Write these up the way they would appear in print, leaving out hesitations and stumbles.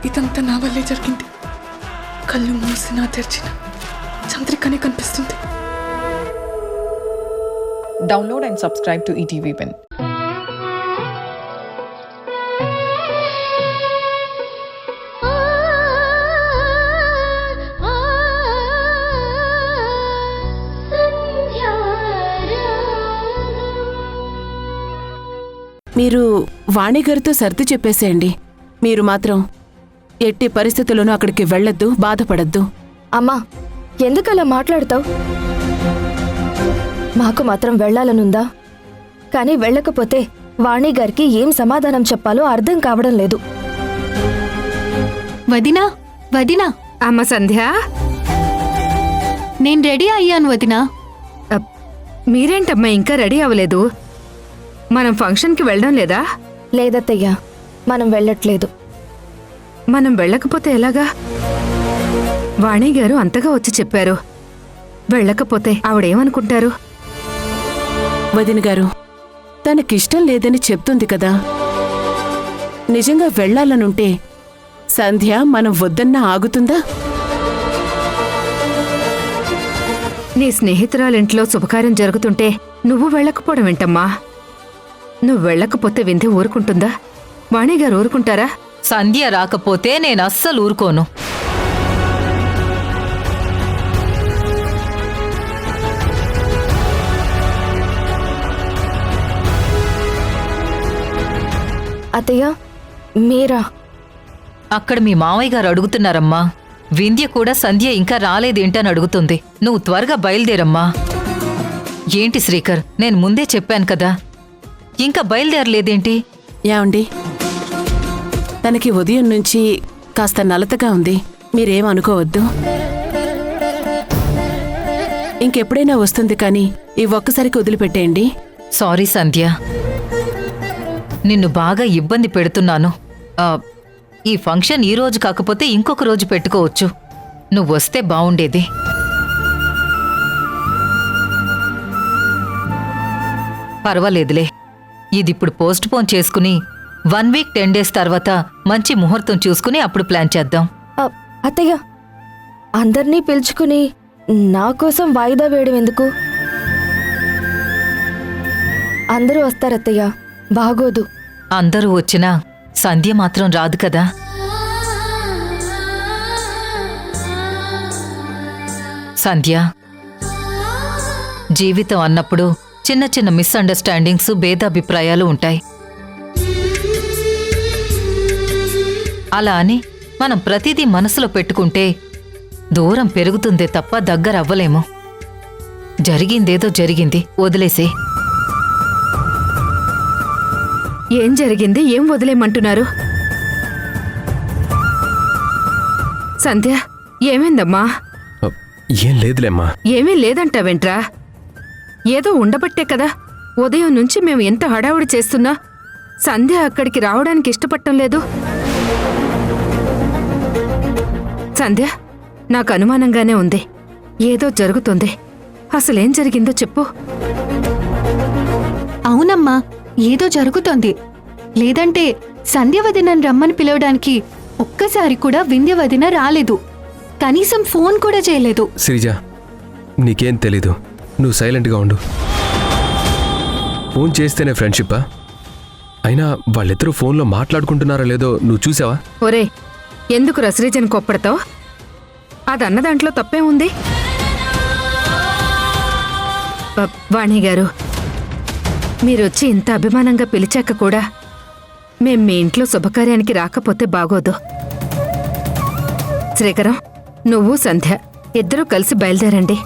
ఇదంతా నా వల్లే జరిగింది. కళ్ళు మూసినా తెరిచిన చంద్రికనే కనిపిస్తుంది. Download and subscribe to ETV Win. మీరు వాణి గారితో సర్ది చెప్పేసేయండి. మీరు మాత్రం ఎట్టి పరిస్థితుల్లోనూ అక్కడికి వెళ్ళొద్దు, బాధపడద్దు. అమ్మా, ఎందుకలా మాట్లాడతావు? మాకు మాత్రం వెళ్లాలనుందా? కానీ వెళ్ళకపోతే వాణి గారికి ఏం సమాధానం చెప్పాలో అర్థం కావడం లేదు. వదినా, వదినా. అమ్మ సంధ్య, నేను రెడీ అయ్యాను వదినా. మీరేంటమ్మా ఇంకా రెడీ అవ్వలేదు? మనం ఫంక్షన్కి వెళ్ళడం లేదా? లేదత్తయ్యా, మనం వెళ్ళట్లేదు. మనం వెళ్ళకపోతే ఎలాగా? వాణి గారు అంతగా వచ్చి చెప్పారు. వెళ్ళకపోతే ఆవిడేమనుకుంటారు? వదిన గారు, తనకిష్టం లేదని చెప్తుంది కదా. నిజంగా వెళ్లాలనుంటే సంధ్య మనం వద్దన్నా ఆగుతుందా? నీ స్నేహితురాలింట్లో శుభకార్యం జరుగుతుంటే నువ్వు వెళ్ళకపోవడం ఏంటమ్మా? నువ్వు వెళ్ళకపోతే వింధ్య ఊరుకుంటుందా? వాణిగారు ఊరుకుంటారా? సంధ్య రాకపోతే నేను అస్సలు ఊరుకోను. అత్తయ్య, మీరా? అక్కడ మీ మావయ్య గారు అడుగుతున్నారమ్మా. వింధ్య కూడా సంధ్య ఇంకా రాలేదేంటని అడుగుతుంది. నువ్వు త్వరగా బయలుదేరమ్మా. ఏంటి శ్రీకర్, నేను ముందే చెప్పాను కదా, ఇంకా బయలుదేరలేదేంటి? యాండి, తనకి ఉదయం నుంచి కాస్త నలతగా ఉంది. మీరేమనుకోవద్దు. ఇంకెప్పుడైనా వస్తుంది, కానీ ఈ ఒక్కసారికి వదిలిపెట్టేయండి. సారీ సంధ్య, నిన్ను బాగా ఇబ్బంది పెడుతున్నాను. ఈ ఫంక్షన్ ఈ రోజు కాకపోతే ఇంకొక రోజు పెట్టుకోవచ్చు. నువ్వు వస్తే బావుండేది. పర్వాలేదులే, ఇదిప్పుడు పోస్ట్ పోన్ చేసుకుని 1 వీక్ 10 days తర్వాత మంచి ముహూర్తం చూసుకుని అప్పుడు ప్లాన్ చేద్దాం. అత్తయ్య, అందర్నీ పిలుచుకుని నా కోసం వాయిదా వేయడం ఎందుకు? అందరూ వస్తారత్తయ్య, బాగోదు. అందరూ వచ్చినా సంధ్య మాత్రం రాదు కదా. సంధ్య, జీవితం అన్నప్పుడు చిన్న చిన్న మిస్అండర్స్టాండింగ్స్, భేదాభిప్రాయాలు ఉంటాయి. అలా అని మనం ప్రతిదీ మనసులో పెట్టుకుంటే దూరం పెరుగుతుందే తప్ప దగ్గరవ్వలేము. జరిగిందేదో జరిగింది, వదిలేసే. ఏం జరిగింది? ఏం వదిలేమంటున్నారు? సంధ్య, ఏమైందమ్మా? ఏం లేదులేమ్మా. ఏమీ లేదంటావేంట్రా? ఏదో ఉండబట్టే కదా ఉదయం నుంచి మేము ఎంత హడావుడి చేస్తున్నా సంధ్య అక్కడికి రావడానికి ఇష్టపడటం లేదు. సంధ్య, నాకు అనుమానంగానే ఉంది. ఏదో జరుగుతుంది. అసలేం జరిగిందో చెప్పు. అవునమ్మా, ఏదో జరుగుతోంది. లేదంటే సంధ్య వదినని రమ్మని పిలవడానికి ఒక్కసారి కూడా వింధ్య వదిన రాలేదు. కనీసం ఫోన్ కూడా చేయలేదు. శ్రీజ, నీకేం తెలీదు. నువ్వు సైలెంట్గా ఉండు. ఫోన్ చేస్తేనే ఫ్రెండ్షిప్పా? అయినా వాళ్ళిద్దరూ ఫోన్లో మాట్లాడుకుంటున్నారా లేదో నువ్వు చూసావా? ఒరే, ఎందుకు శ్రీజని కొప్పడతావు? అదన్న దాంట్లో తప్పే ఉంది. వాణి గారు, మీరొచ్చి ఇంత అభిమానంగా పిలిచాక కూడా మేం మీ ఇంట్లో శుభకార్యానికి రాకపోతే బాగోదు. శ్రీకరం, నువ్వు సంధ్య ఇద్దరూ కలిసి బయలుదేరండి.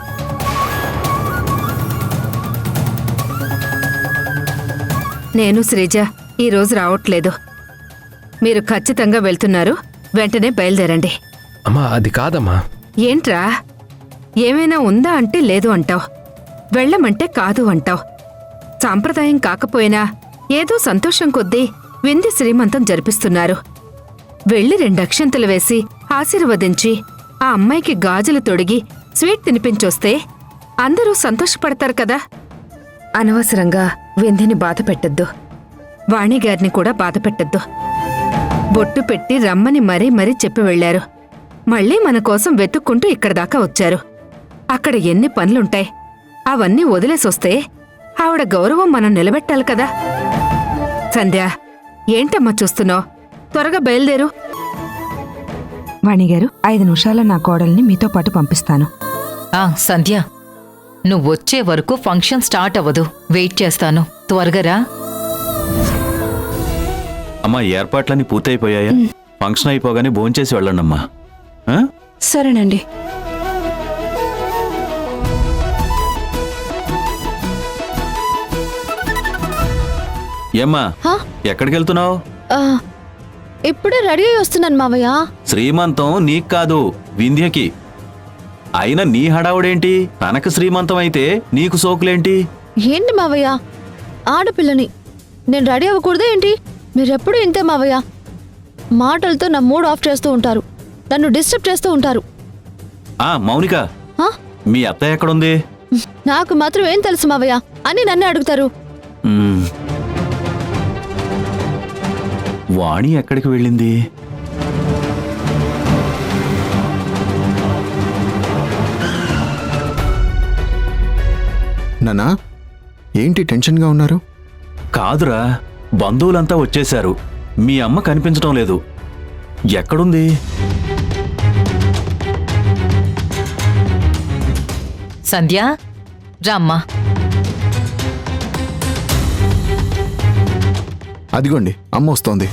నేను శ్రీజ ఈరోజు రావట్లేదు. మీరు ఖచ్చితంగా వెళ్తున్నారు. వెంటనే బయలుదేరండి. అమ్మా, అది కాదమ్మా. ఏంట్రా, ఏమైనా ఉందా అంటే లేదు అంటావు, వెళ్ళమంటే కాదు అంటావు. సాంప్రదాయం కాకపోయినా ఏదో సంతోషం కొద్దీ వింధ్య శ్రీమంతం జరిపిస్తున్నారు. వెళ్ళి 2 అక్షంతలు వేసి ఆశీర్వదించి ఆ అమ్మాయికి గాజులు తొడిగి స్వీట్ తినిపించొస్తే అందరూ సంతోషపడతారు కదా. అనవసరంగా వింధ్యని బాధ పెట్టద్దు. వాణిగారిని కూడా బాధ పెట్టద్దు. బొట్టు పెట్టి రమ్మని మరీ చెప్పి వెళ్లారు. మళ్ళీ మన కోసం వెతుక్కుంటూ ఇక్కడ దాకా వచ్చారు. అక్కడ ఎన్ని పనులుంటాయి, అవన్నీ వదిలేసొస్తే ఆవిడ గౌరవం మనం నిలబెట్టాలి కదా. సంధ్య, ఏంటమ్మా చూస్తున్నావు? త్వరగా బయలుదేరు. వాణిగారు, 5 నిమిషాల్లో నా కోడల్ని మీతో పాటు పంపిస్తాను. సంధ్య, నువ్వు వచ్చే వరకు ఫంక్షన్ స్టార్ట్ అవ్వదు. వెయిట్ చేస్తాను. త్వరగా రా. అమ్మా, ఏర్పాట్లన్నీ పూర్తయిపోయాయా? ఫంక్షన్ అయిపోగానే భోంచేసి వెళ్ళండమ్మా. సరేనండి. ఏమ్మా, ఎక్కడికి వెళ్తున్నావు? ఇప్పుడే రెడీ అయి వస్తున్నాను మావయ్య. శ్రీమంతం నీకు కాదు, వింధ్యకి. అయినా నీ హడావుడేంటి? తనకు శ్రీమంతం అయితే నీకు సోకులేంటి? ఏంటి మావయ్య, ఆడపిల్లని నేను రెడీ అవ్వకూడదే ఏంటి? మీరెప్పుడు ఇంతే మావయ్య. మాటలతో నా మూడ్ ఆఫ్ చేస్తూ ఉంటారు, నన్ను డిస్టర్బ్ చేస్తూ ఉంటారు. మౌనిక, మీ అత్తయ్య ఎక్కడుంది? నాకు మాత్రం ఏం తెలుసు మావయ్య అని నన్నే అడుగుతారు. వాణి ఎక్కడికి వెళ్ళింది? నానా, ఏంటి టెన్షన్గా ఉన్నారు? కాదురా, బంధువులంతా వచ్చేశారు. మీ అమ్మ కనిపించడం లేదు. ఎక్కడుంది? సంధ్య, రామ్మా. అదిగోండి, అమ్మ వస్తోంది.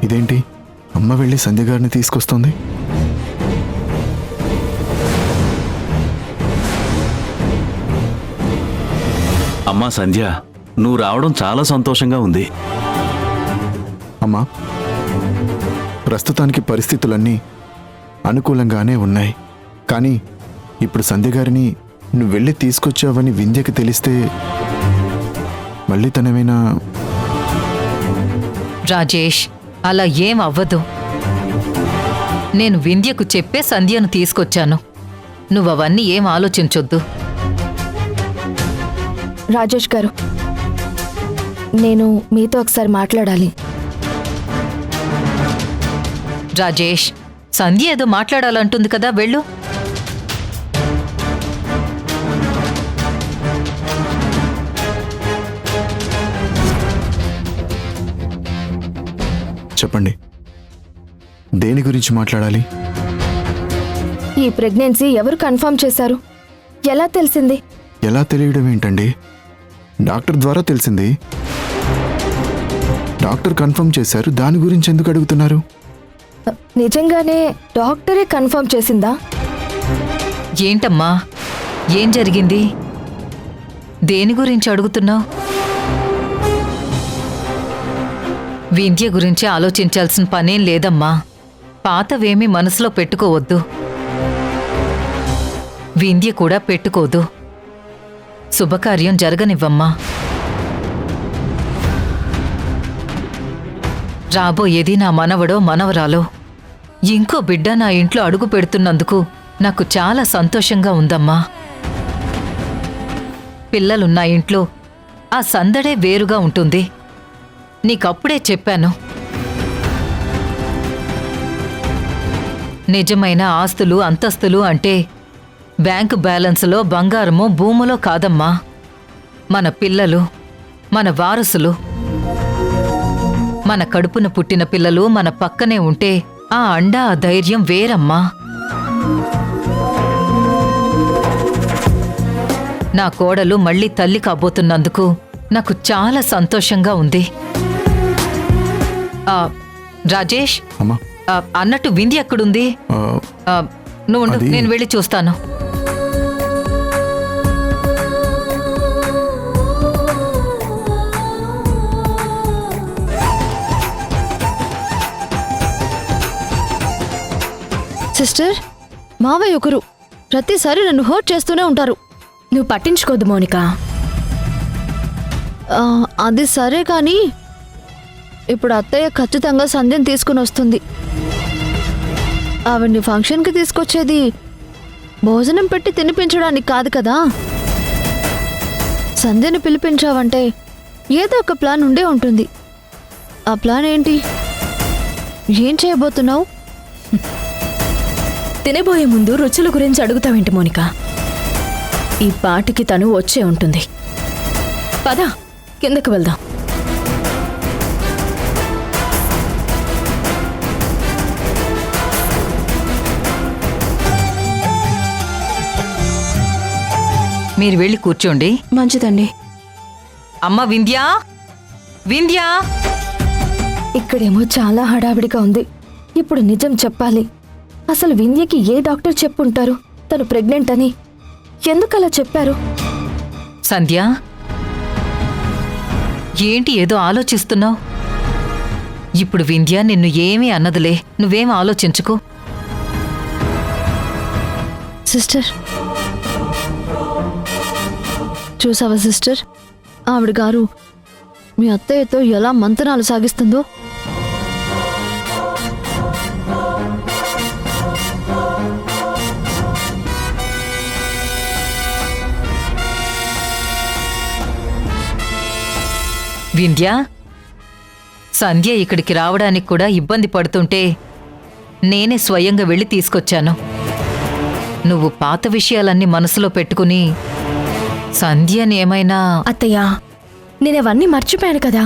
ఇదేంటి, అమ్మ వెళ్ళి సంధ్య గారిని తీసుకొస్తోంది? అమ్మా సంధ్య, నువ్వు రావడం చాలా సంతోషంగా ఉంది. అమ్మా, ప్రస్తుతానికి పరిస్థితులన్నీ అనుకూలంగానే ఉన్నాయి. కానీ ఇప్పుడు సంధ్య గారిని నువ్వు వెళ్ళి తీసుకొచ్చావని వింధ్యకి తెలిస్తే మళ్ళీ తనమైనా... రాజేష్, అలా ఏం అవ్వదు. నేను వింధ్యకు చెప్పే సంధ్యను తీసుకొచ్చాను. నువ్వవన్నీ ఏం ఆలోచించొద్దు. రాజేష్ గారు, నేను మీతో ఒకసారి మాట్లాడాలి. రాజేష్, సంధ్య ఏదో మాట్లాడాలంటుంది కదా, వెళ్ళు. చెప్పండి, దేని గురించి మాట్లాడాలి? ఈ ప్రెగ్నెన్సీ ఎవరు కన్ఫర్మ్ చేశారు? ఎలా తెలిసింది? ఎలా తెలియడం ఏంటండి? డాక్టర్ ద్వారా తెలిసింది. డాక్టర్ కన్ఫర్మ్ చేశారు, దాని గురించి ఎందుకు అడుగుతున్నారు? నిజంగానే డాక్టరే కన్ఫర్మ్ చేసిందా? ఏంటమ్మా, ఏం జరిగింది? దేని గురించి అడుగుతున్నావు? వింధ్య గురించి ఆలోచించాల్సిన పనేం లేదమ్మా. పాతవేమీ మనసులో పెట్టుకోవద్దు. వింధ్య కూడా పెట్టుకోదు. శుభకార్యం జరగనివ్వమ్మా. రాబోయేది నా మనవడో మనవరాలో. ఇంకో బిడ్డ నా ఇంట్లో అడుగు పెడుతున్నందుకు నాకు చాలా సంతోషంగా ఉందమ్మా. పిల్లలున్న ఇంట్లో ఆ సందడే వేరుగా ఉంటుంది. నీకప్పుడే చెప్పాను. నిజమైన ఆస్తులు అంతస్తులు అంటే బ్యాంకు బ్యాలెన్సులో బంగారమో భూములో కాదమ్మా. మన పిల్లలు, మన వారసులు. మన కడుపున పుట్టిన పిల్లలు మన పక్కనే ఉంటే ఆ అండా, ఆ ధైర్యం వేరమ్మా. నా కోడలు మళ్ళీ తల్లి కాబోతున్నందుకు నాకు చాలా సంతోషంగా ఉంది. రాజేష్, అన్నట్టు వింధ్య ఎక్కడుంది? నువ్వు నేను వెళ్ళి చూస్తాను. సిస్టర్, మావయ్య ఒకరు ప్రతిసారి నన్ను హర్ట్ చేస్తూనే ఉంటారు. నువ్వు పట్టించుకోదు మౌనిక. అది సరే కానీ ఇప్పుడు అత్తయ్య ఖచ్చితంగా సంధ్యను తీసుకుని వస్తుంది. ఆవిడ్ని ఫంక్షన్కి తీసుకొచ్చేది భోజనం పెట్టి తినిపించడానికి కాదు కదా. సంధ్యను పిలిపించావంటే ఏదో ఒక ప్లాన్ ఉండే ఉంటుంది. ఆ ప్లాన్ ఏంటి? ఏం చేయబోతున్నావు? తినబోయే ముందు రుచుల గురించి అడుగుతావేంటి మోనిక? ఈ పాటికి తను వచ్చే ఉంటుంది. పద, కిందకు వెళ్దాం. మీరు వెళ్ళి కూర్చోండి. మంచిదండి. అమ్మ వింధ్యా, వింధ్యా. ఇక్కడేమో చాలా హడావిడిగా ఉంది. ఇప్పుడు నిజం చెప్పాలి. అసలు వింధ్యకి ఏ డాక్టర్ చెప్పుంటారు తను ప్రెగ్నెంట్ అని? ఎందుకలా చెప్పారు? సంధ్య, ఏంటి ఏదో ఆలోచిస్తున్నావు? ఇప్పుడు వింధ్య నిన్ను ఏమీ అన్నదిలే, నువ్వేం ఆలోచించుకో. సిస్టర్, చూసావా సిస్టర్, ఆవిడ గారు మీ అత్తయ్యతో ఎలా మంతనాలు సాగిస్తుందో. వింధ్య, సంధ్య ఇక్కడికి రావడానికి కూడా ఇబ్బంది పడుతుంటే నేనే స్వయంగా వెళ్ళి తీసుకొచ్చాను. నువ్వు పాత విషయాలన్నీ మనసులో పెట్టుకుని సంధ్యని ఏమైనా... అత్తయ్య, నేనవన్నీ మర్చిపోయాను కదా.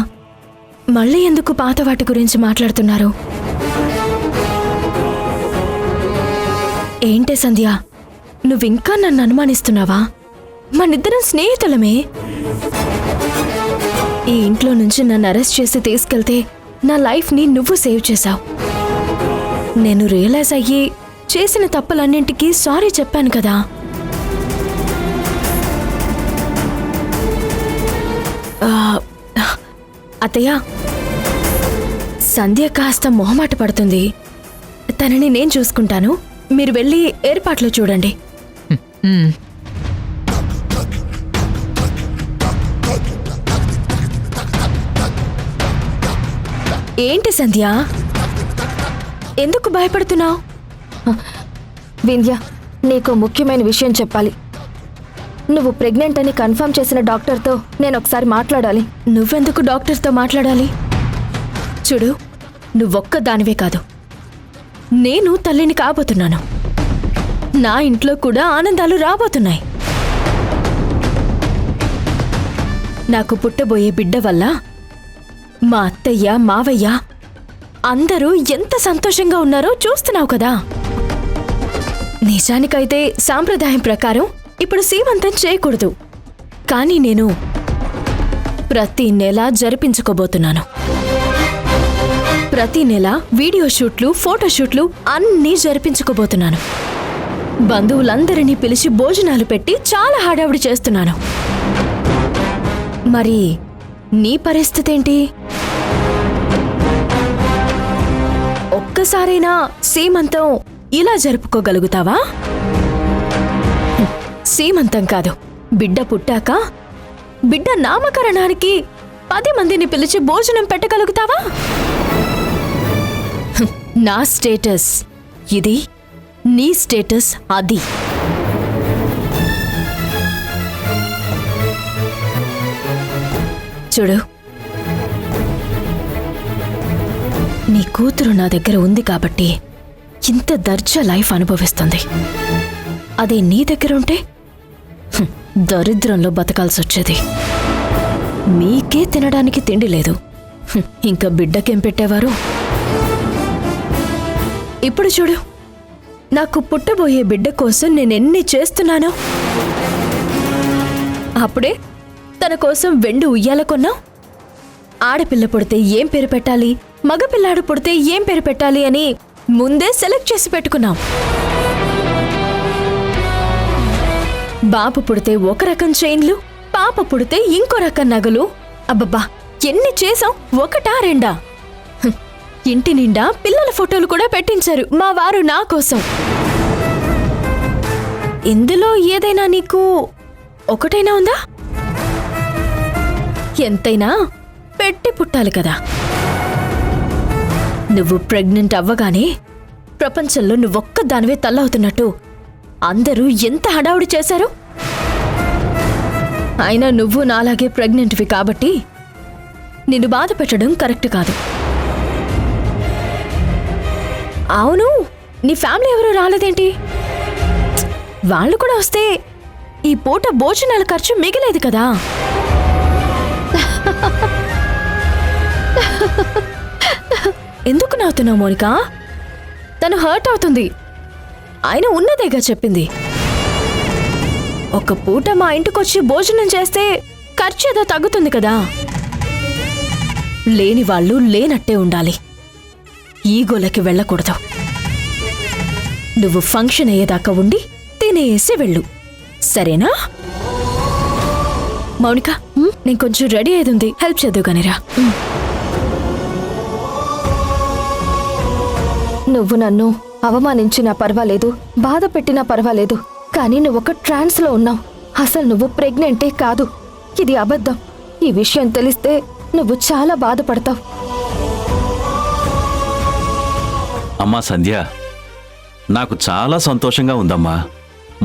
మళ్ళీ ఎందుకు పాత వాటి గురించి మాట్లాడుతున్నారు? ఏంటే సంధ్య, నువ్వింకా నన్ను అనుమానిస్తున్నావా? మనిద్దరం స్నేహితులమే. ఈ ఇంట్లో నుంచి నన్ను అరెస్ట్ చేసి తీసుకెళ్తే నా లైఫ్ని నువ్వు సేవ్ చేశావు. నేను రియలైజ్ అయ్యి చేసిన తప్పులన్నింటికీ సారీ చెప్పాను కదా. అత్తయ్య, సంధ్య కాస్త మొహమాట పడుతుంది. తనని నేను చూసుకుంటాను. మీరు వెళ్ళి ఏర్పాట్లు చూడండి. ఏంటి సంధ్య, ఎందుకు భయపడుతున్నావు? వింధ్య, నీకు ముఖ్యమైన విషయం చెప్పాలి. నువ్వు ప్రెగ్నెంట్ అని కన్ఫర్మ్ చేసిన డాక్టర్తో నేను ఒకసారి మాట్లాడాలి. నువ్వెందుకు డాక్టర్తో మాట్లాడాలి? చూడు, నువ్వొక్క దానివే కాదు, నేను తల్లిని కాబోతున్నాను. నా ఇంట్లో కూడా ఆనందాలు రాబోతున్నాయి. నాకు పుట్టబోయే బిడ్డ వల్ల మా అత్తయ్య, మావయ్య అందరూ ఎంత సంతోషంగా ఉన్నారో చూస్తున్నావు కదా. నిజానికైతే సాంప్రదాయం ప్రకారం ఇప్పుడు సీమంతం చేయకూడదు, కానీ నేను ప్రతి నెల జరిపించుకోబోతున్నాను. ప్రతి నెల వీడియో షూట్లు, ఫోటోషూట్లు అన్నీ జరిపించుకోబోతున్నాను. బంధువులందరినీ పిలిచి భోజనాలు పెట్టి చాలా హడావుడి చేస్తున్నాను. మరి నీ పరిస్థితి ఏంటి? ఒక్కసారైనా సీమంతం ఇలా జరుపుకోగలుగుతావా? సీమంతం కాదు, బిడ్డ పుట్టాక బిడ్డ నామకరణానికి 10 మందిని పిలిచి భోజనం పెట్టగలుగుతావా? నా స్టేటస్ ఇది, నీ స్టేటస్ అది. చూడు, నీ కూతురు నా దగ్గర ఉంది కాబట్టి ఇంత దర్జా లైఫ్ అనుభవిస్తుంది. అదే నీ దగ్గర ఉంటే దరిద్రంలో బతకాల్సొచ్చేది. మీకే తినడానికి తిండి లేదు, ఇంకా బిడ్డకేం పెట్టేవారు? ఇప్పుడు చూడు, నాకు పుట్టబోయే బిడ్డ కోసం నేనెన్ని చేస్తున్నానో. అప్పుడే తన కోసం వెండి ఉయ్యాల కొన్నావు. ఆడపిల్ల పుడితే ఏం పేరు పెట్టాలి, మగపిల్లాడు పుడితే ఏం పేరు పెట్టాలి అని ముందే సెలెక్ట్ చేసి పెట్టుకున్నాం. బాబు పుడితే ఒక రకం చైన్లు, పాప పుడితే ఇంకో రకం నగలు. అబ్బబ్బా, ఎన్ని చేసాం, ఒకటా రెండా? ఇంటి నిండా పిల్లల ఫోటోలు కూడా పెట్టించారు మా వారు నా కోసం. ఇందులో ఏదైనా నీకు ఒకటైనా ఉందా? ఎంతైనా పెట్టి పుట్టాలి కదా. నువ్వు ప్రెగ్నెంట్ అవ్వగానే ప్రపంచంలో నువ్వొక్క దానివే తల్లవుతున్నట్టు అందరూ ఎంత హడావుడి చేశారు. అయినా నువ్వు నాలాగే ప్రెగ్నెంట్వి కాబట్టి నిన్ను బాధ పెట్టడం కరెక్ట్ కాదు. అవును, నీ ఫ్యామిలీ ఎవరూ రాలేదేంటి? వాళ్ళు కూడా వస్తే ఈ పూట భోజనాల ఖర్చు మిగిలేదు కదా. ఎందుకు నవ్వుతున్నావు మోనికా? తను హర్ట్ అవుతుంది. ఆయన ఉన్నదేగా చెప్పింది. ఒక పూట మా ఇంటికొచ్చి భోజనం చేస్తే ఖర్చు ఏదో తగ్గుతుంది కదా. లేని వాళ్ళు లేనట్టే ఉండాలి. ఈగోలకి వెళ్ళకూడదు. నువ్వు ఫంక్షన్ అయ్యేదాకా ఉండి తినేసి వెళ్ళు, సరేనా? మౌనిక, నేను కొంచెం రెడీ అయ్యేది, హెల్ప్ చేద్దావు కానిరా. నువ్వు నన్ను అవమానించినా పర్వాలేదు, బాధ పెట్టినా పర్వాలేదు, కానీ నువ్వొక ట్రాన్స్లో ఉన్నావు. అసలు నువ్వు ప్రెగ్నెంటే కాదు. ఇది అబద్ధం. ఈ విషయం తెలిస్తే నువ్వు చాలా బాధపడతావు. అమ్మా సంధ్య, నాకు చాలా సంతోషంగా ఉందమ్మా.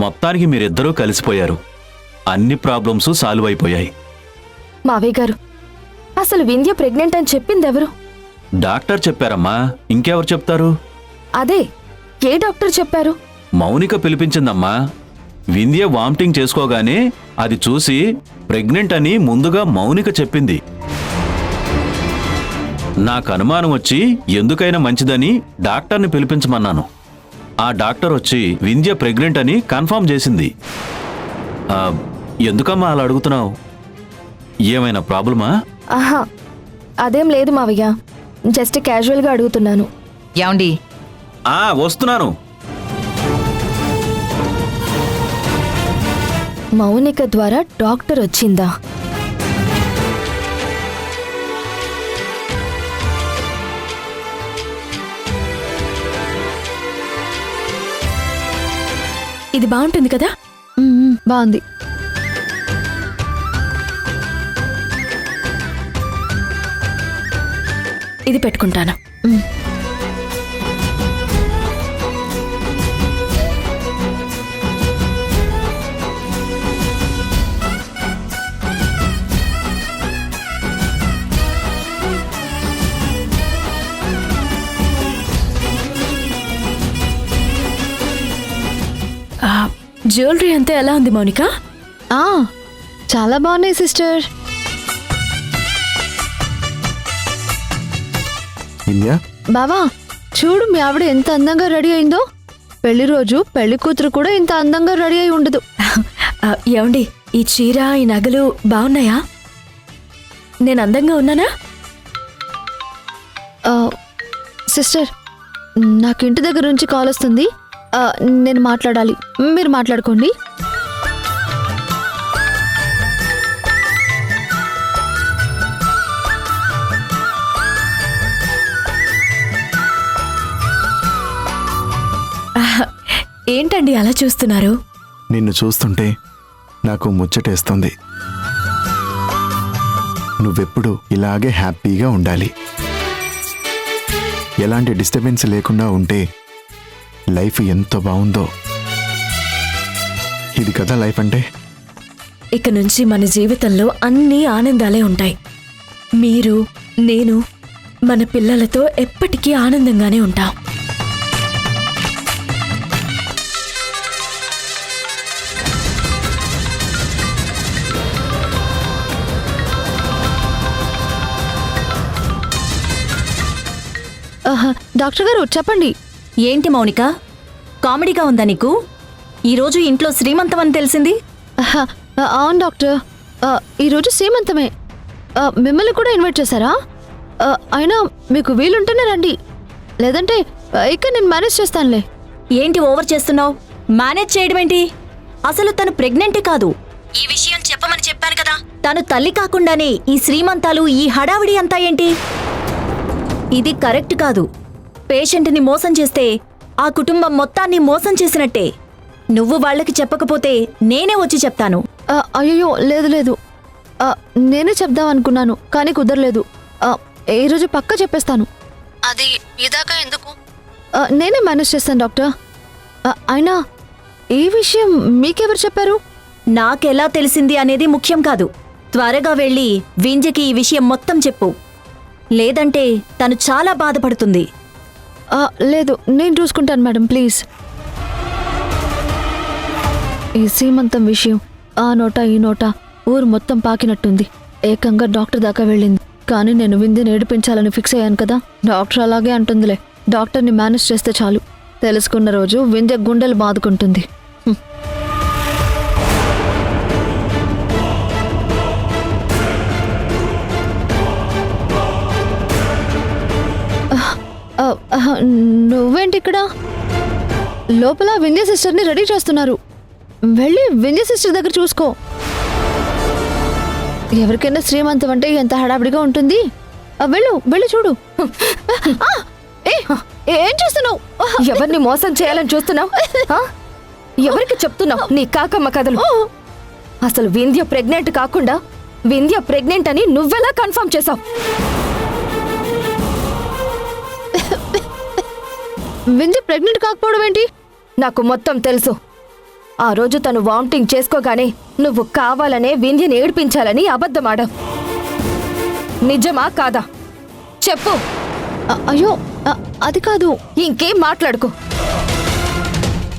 మొత్తానికి మీరిద్దరూ కలిసిపోయారు. అన్ని ప్రాబ్లమ్స్ సాల్వ్ అయిపోయాయి. మావయ్య గారు, అసలు వింధ్య ప్రెగ్నెంట్ అని చెప్పిందెవరు? డాక్టర్ చెప్పారమ్మా, ఇంకెవరు చెప్తారు? అదే, ఏ డాక్టర్ చెప్పారు? మౌనిక పిలిపించిందమ్మా. వింధ్య వామిటింగ్ చేసుకోగానే అది చూసి ప్రెగ్నెంట్ అని ముందుగా మౌనిక చెప్పింది. నాకు అనుమానం వచ్చి ఎందుకైనా మంచిదని డాక్టర్ని పిలిపించమన్నాను. ఆ డాక్టర్ వచ్చి వింధ్య ప్రెగ్నెంట్ అని కన్ఫర్మ్ చేసింది. ఎందుకమ్మా అలా అడుగుతున్నావు? ఏమైనా ప్రాబ్లమా? ఆహా, అదేం లేదు మావయ్య, జస్ట్ క్యాజువల్గా అడుగుతున్నాను. ఏమండి? వస్తున్నాను. మౌనిక ద్వారా డాక్టర్ వచ్చిందా? ఇది బాగుంటుంది కదా? బాగుంది. ఇది పెట్టుకుంటాను. జ్యువెలరీ అంతా ఎలా ఉంది మౌనిక? చాలా బాగున్నాయి సిస్టర్. వింధ్య, బావా, చూడు మీ ఆవిడ ఎంత అందంగా రెడీ అయిందో. పెళ్లి రోజు పెళ్లి కూతురు కూడా ఇంత అందంగా రెడీ అయి ఉండదు. ఏమండి, ఈ చీర, ఈ నగలు బాగున్నాయా? నేను అందంగా ఉన్నానా? సిస్టర్, నాకు ఇంటి దగ్గర నుంచి కాల్ వస్తుంది. నేను మాట్లాడాలి, మీరు మాట్లాడుకోండి. ఏంటండి అలా చూస్తున్నారు? నిన్ను చూస్తుంటే నాకు ముచ్చటేస్తుంది. నువ్వెప్పుడు ఇలాగే హ్యాపీగా ఉండాలి. ఎలాంటి డిస్టర్బెన్స్ లేకుండా ఉంటే లైఫ్ ఎంత బాగుందో. ఇది కదా లైఫ్ అంటే. ఇక నుంచి మన జీవితంలో అన్ని ఆనందాలే ఉంటాయి. మీరు, నేను, మన పిల్లలతో ఎప్పటికీ ఆనందంగానే ఉంటాం. డాక్టర్ గారు చెప్పండి. ఏంటి మౌనిక, కామెడీగా ఉందా నీకు? ఈరోజు ఇంట్లో శ్రీమంతం అని తెలిసింది. అవును డాక్టర్, ఈరోజు శ్రీమంతమే. మిమ్మల్ని కూడా ఇన్వైట్ చేశారా? అయినా మీకు వీలుంటేనే రండి, లేదంటే ఇక్కడ నేను మేనేజ్ చేస్తానులే. ఏంటి ఓవర్ చేస్తున్నావు? మేనేజ్ చేయడం ఏంటి? అసలు తను ప్రెగ్నెంటే కాదు. ఈ విషయం చెప్పమని చెప్పాను కదా. తను తల్లి కాకుండానే ఈ శ్రీమంతాలు, ఈ హడావిడి అంతా ఏంటి? ఇది కరెక్ట్ కాదు. పేషెంట్ని మోసం చేస్తే ఆ కుటుంబం మొత్తాన్ని మోసం చేసినట్టే. నువ్వు వాళ్ళకి చెప్పకపోతే నేనే వచ్చి చెప్తాను. అయ్యో లేదు లేదు, నేనే చెప్దాం అనుకున్నాను కానీ కుదరలేదు. ఈరోజు పక్క చెప్పేస్తాను. అది ఇదాకా ఎందుకు? నేనే మేనేజ్ చేస్తాను డాక్టర్. అయినా ఈ విషయం మీకెవరు చెప్పారు? నాకెలా తెలిసింది అనేది ముఖ్యం కాదు. త్వరగా వెళ్ళి వింధ్యకి ఈ విషయం మొత్తం చెప్పు, లేదంటే తను చాలా బాధపడుతుంది. లేదు, నేను చూసుకుంటాను మేడం, ప్లీజ్. ఈ సీమంతం విషయం ఆ నోట ఈ నోట ఊరు మొత్తం పాకినట్టుంది. ఏకంగా డాక్టర్ దాకా వెళ్ళింది. కానీ నేను వింధ్యని ఏడిపించాలని ఫిక్స్ అయ్యాను కదా. డాక్టర్ అలాగే అంటుందిలే. డాక్టర్ని మేనేజ్ చేస్తే చాలు. తెలుసుకున్న రోజు వింధ్య గుండెలు బాదుకుంటుంది. నువ్వేంటి ఇక్కడ? లోపల వింధ్య సిస్టర్ని రెడీ చేస్తున్నారు. వెళ్ళి వింధ్య సిస్టర్ దగ్గర చూసుకో. ఎవరికైనా శ్రీమంతం అంటే ఎంత హడావిడిగా ఉంటుంది. వెళ్ళు వెళ్ళి చూడు. ఏం చేస్తున్నావు? ఎవరిని మోసం చేయాలని చూస్తున్నావు? ఎవరికి చెప్తున్నావు నీ కాకమ్మ కథలు? అసలు వింధ్య ప్రెగ్నెంట్ కాకుండా వింధ్య ప్రెగ్నెంట్ అని నువ్వెలా కన్ఫర్మ్ చేసావు? వింధ్య ప్రెగ్నెంట్ కాకపోవడం ఏంటి? నాకు మొత్తం తెలుసు. ఆ రోజు తను వామిటింగ్ చేసుకోగానే నువ్వు కావాలనే వింధ్యని ఏడ్పించాలని అబద్ధమాడావు. నిజమా కాదా? చెప్పు. అయ్యో అది కాదు. ఇంకేం మాట్లాడుకో.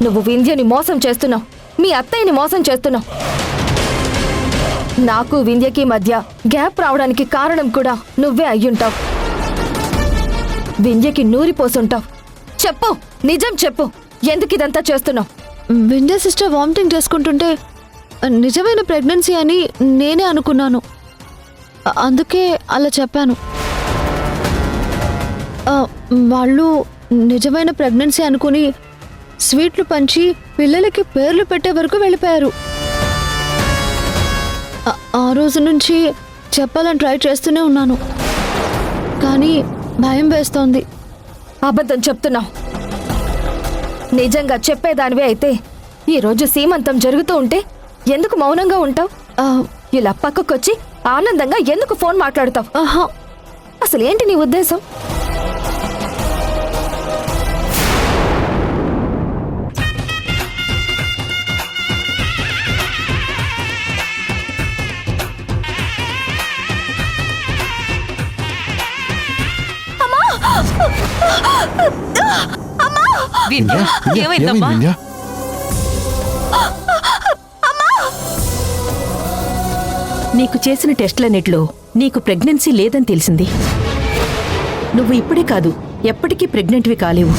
నువ్వు వింధ్యని మోసం చేస్తున్నావు. మీ అత్తయ్యని మోసం చేస్తున్నావు. నాకు వింధ్యకి మధ్య గ్యాప్ రావడానికి కారణం కూడా నువ్వే అయ్యుంటావు. వింధ్యకి నూరిపోసుంటావు. చెప్పు, నిజం చెప్పు. ఎందుకు ఇదంతా చేస్తున్నావు? వింధ్య సిస్టర్ వామిటింగ్ చేసుకుంటుంటే నిజమైన ప్రెగ్నెన్సీ అని నేనే అనుకున్నాను. అందుకే అలా చెప్పాను. వాళ్ళు నిజమైన ప్రెగ్నెన్సీ అనుకుని స్వీట్లు పంచి పిల్లలకి పేర్లు పెట్టే వరకు వెళ్ళిపోయారు. ఆ రోజు నుంచి చెప్పాలని ట్రై చేస్తూనే ఉన్నాను, కానీ భయం వేస్తోంది. అబద్ధం చెప్తున్నావు. నిజంగా చెప్పేదానివే అయితే ఈరోజు సీమంతం జరుగుతూ ఉంటే ఎందుకు మౌనంగా ఉంటావు? ఇలా పక్కకొచ్చి ఆనందంగా ఎందుకు ఫోన్ మాట్లాడుతావు? అసలు ఏంటి నీ ఉద్దేశం? ఏమైందమ్మా? నీకు చేసిన టెస్టులన్నిట్లో నీకు ప్రెగ్నెన్సీ లేదని తెలిసింది. నువ్వు ఇప్పుడే కాదు, ఎప్పటికీ ప్రెగ్నెంట్వి కాలేవు.